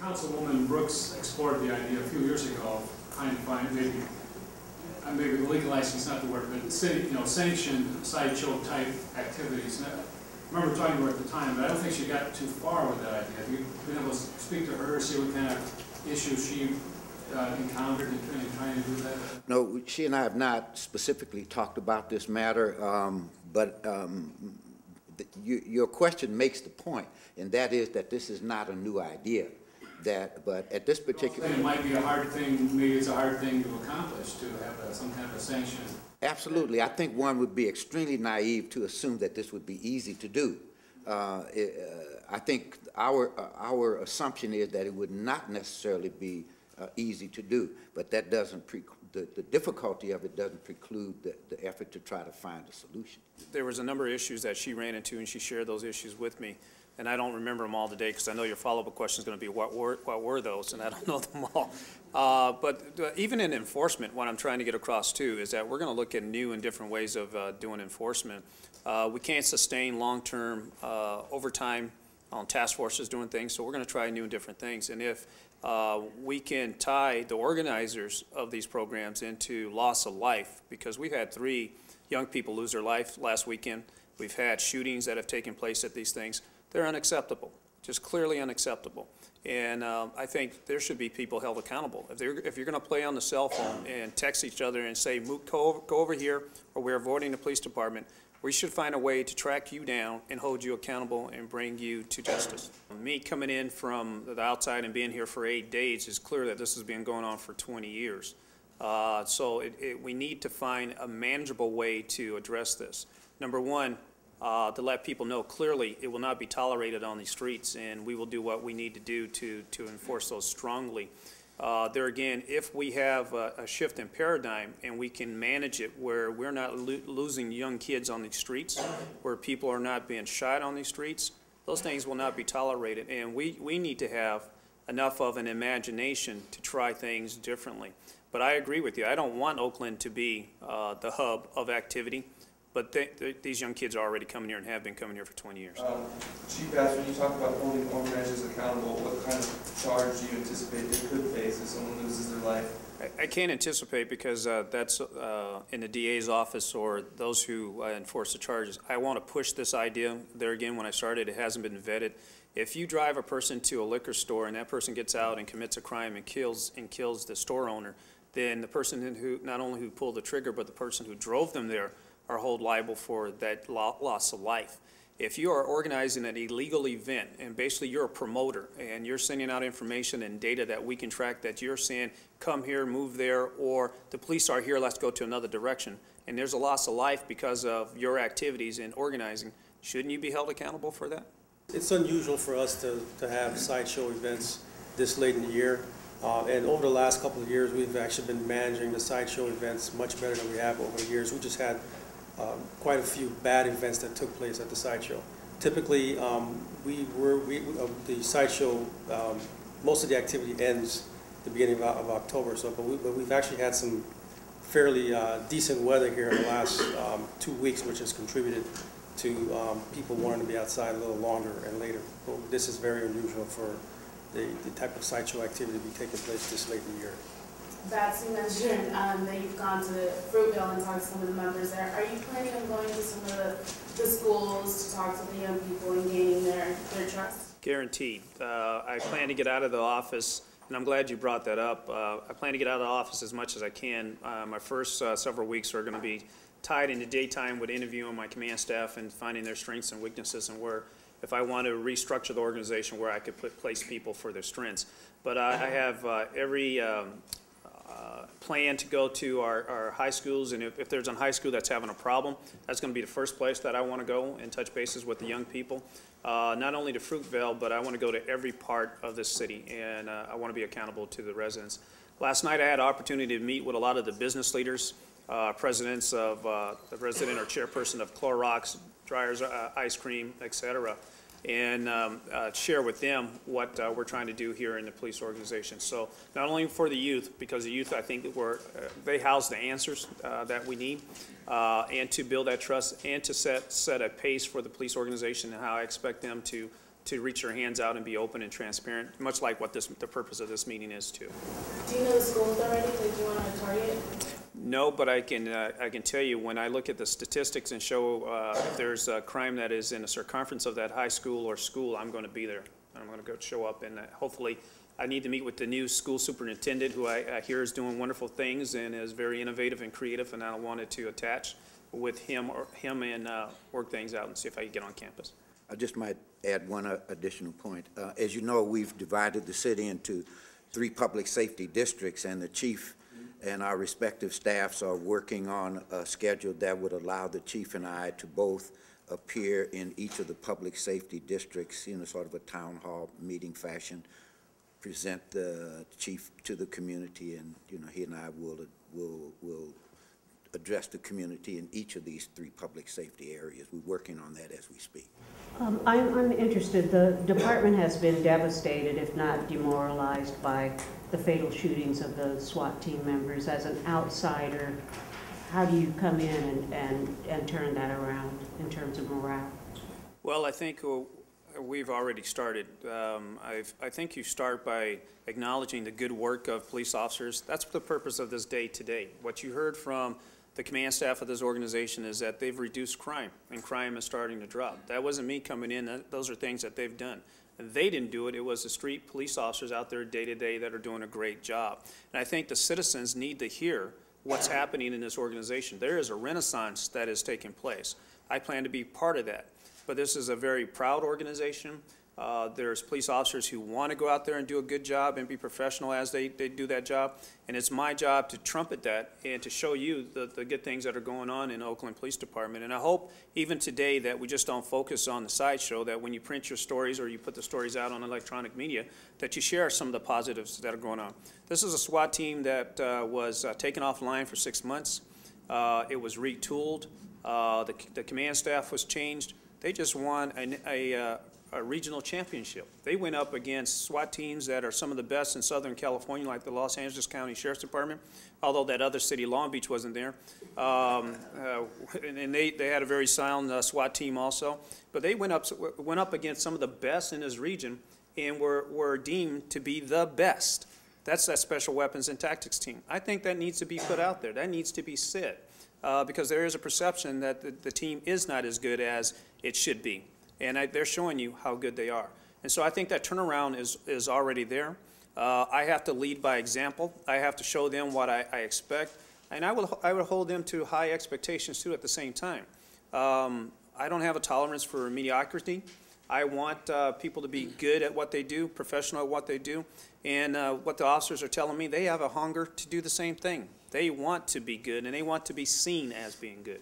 Councilwoman Brooks explored the idea a few years ago of trying to find maybe legalizing is not the word, but city, sanctioned sideshow type activities. And I remember talking to her at the time, but I don't think she got too far with that idea. Have you been able to speak to her, see what kind of issues she encountered in trying to do that? No, she and I have not specifically talked about this matter, but your question makes the point, and that is that this is not a new idea. But at this particular, it might be a hard thing. Maybe it's a hard thing to accomplish to have some kind of a sanction. Absolutely, I think one would be extremely naive to assume that this would be easy to do. I think our assumption is that it would not necessarily be easy to do, but that doesn't the difficulty of it doesn't preclude the effort to try to find a solution. There was a number of issues that she ran into, and she shared those issues with me. And I don't remember them all today because I know your follow-up question is going to be what were those, and I don't know them all. But even in enforcement, what I'm trying to get across too is that we're going to look at new and different ways of doing enforcement. We can't sustain long-term overtime on task forces doing things, so we're going to try new and different things. And if we can tie the organizers of these programs into loss of life, because we've had 3 young people lose their life last weekend. We've had shootings that have taken place at these things. They're unacceptable, just clearly unacceptable. And I think there should be people held accountable. If you're going to play on the cell phone and text each other and say, go over here, or we're avoiding the police department, we should find a way to track you down and hold you accountable and bring you to justice. Me coming in from the outside and being here for 8 days is clear that this has been going on for 20 years. So we need to find a manageable way to address this. Number one, to let people know clearly it will not be tolerated on these streets, and we will do what we need to do to enforce those strongly. There again, if we have a shift in paradigm and we can manage it where we're not losing young kids on these streets, where people are not being shot on these streets, those things will not be tolerated. And we need to have enough of an imagination to try things differently. But I agree with you. I don't want Oakland to be the hub of activity. But these young kids are already coming here and have been coming here for 20 years. Chief Bass, when you talk about holding organizers accountable, what kind of charge do you anticipate they could face if someone loses their life? I can't anticipate because that's in the DA's office or those who enforce the charges. I want to push this idea. There again, when I started, it hasn't been vetted. If you drive a person to a liquor store and that person gets out and commits a crime and kills the store owner, then the person who not only who pulled the trigger, but the person who drove them there are held liable for that loss of life. If you are organizing an illegal event and basically you're a promoter and you're sending out information and data that we can track that you're saying, come here, move there, or the police are here, let's go to another direction, and there's a loss of life because of your activities in organizing, shouldn't you be held accountable for that? It's unusual for us to have sideshow events this late in the year. And over the last couple of years, we've actually been managing the sideshow events much better than we have over the years. We just had quite a few bad events that took place at the sideshow. Typically, the sideshow, most of the activity ends the beginning of October. So, but we've actually had some fairly decent weather here in the last 2 weeks, which has contributed to people wanting to be outside a little longer and later. But this is very unusual for the type of sideshow activity to be taking place this late in the year. Bats, you mentioned that you've gone to Fruitvale and talked to some of the members there. Are you planning on going to some of the schools to talk to the young people and gaining their trust? Guaranteed. I plan to get out of the office, and I'm glad you brought that up. I plan to get out of the office as much as I can. My first several weeks are going to be tied in the daytime with interviewing my command staff and finding their strengths and weaknesses and where, if I want to restructure the organization, where I could place people for their strengths. But I have every plan to go to our high schools, and if there's a high school that's having a problem, that's going to be the first place that I want to go and touch bases with the young people. Not only to Fruitvale, but I want to go to every part of this city, and I want to be accountable to the residents. Last night I had an opportunity to meet with a lot of the business leaders, presidents of the president or chairperson of Clorox, Dryers Ice Cream, etc., and share with them what we're trying to do here in the police organization. So not only for the youth, because the youth, I think, they house the answers that we need, and to build that trust and to set a pace for the police organization and how I expect them to to reach their hands out and be open and transparent, much like what the purpose of this meeting is too. Do you know the schools already that you want to target? No, but I can tell you, when I look at the statistics and show if there's a crime that is in a circumference of that high school or school, I'm going to be there. I'm going to go show up, and hopefully I need to meet with the new school superintendent, who I hear is doing wonderful things and is very innovative and creative, and I wanted to attach with him and work things out and see if I can get on campus. I just might add one additional point. As you know, we've divided the city into 3 public safety districts, and the chief and our respective staffs are working on a schedule that would allow the chief and I to both appear in each of the public safety districts in a sort of a town hall meeting fashion, present the chief to the community, and he and I will address the community in each of these 3 public safety areas. We're working on that as we speak. I'm interested. The department has been devastated, if not demoralized, by the fatal shootings of the SWAT team members. As an outsider, how do you come in and turn that around in terms of morale? Well, I think we've already started. I think you start by acknowledging the good work of police officers. That's the purpose of this day today. What you heard from the command staff of this organization is that they've reduced crime, and crime is starting to drop. That wasn't me coming in. Those are things that they've done. And they didn't do it. It was the street police officers out there day to day that are doing a great job. And I think the citizens need to hear what's happening in this organization. There is a renaissance that is taking place. I plan to be part of that. But this is a very proud organization. There's police officers who want to go out there and do a good job and be professional as they do that job. And it's my job to trumpet that and to show you the good things that are going on in Oakland Police Department. And I hope even today that we just don't focus on the sideshow, that when you print your stories or you put the stories out on electronic media, that you share some of the positives that are going on. This is a SWAT team that was taken offline for 6 months. It was retooled. The command staff was changed. They just won a regional championship. They went up against SWAT teams that are some of the best in Southern California, like the Los Angeles County Sheriff's Department, although that other city, Long Beach, wasn't there. And they had a very sound SWAT team also. But they went up against some of the best in this region and were deemed to be the best. That's that Special Weapons and Tactics team. I think that needs to be put out there. That needs to be said. Because there is a perception that the team is not as good as it should be. And they're showing you how good they are. And so I think that turnaround is already there. I have to lead by example. I have to show them what I expect. And I would hold them to high expectations too at the same time. I don't have a tolerance for mediocrity. I want people to be good at what they do, professional at what they do. And what the officers are telling me, they have a hunger to do the same thing. They want to be good, and they want to be seen as being good.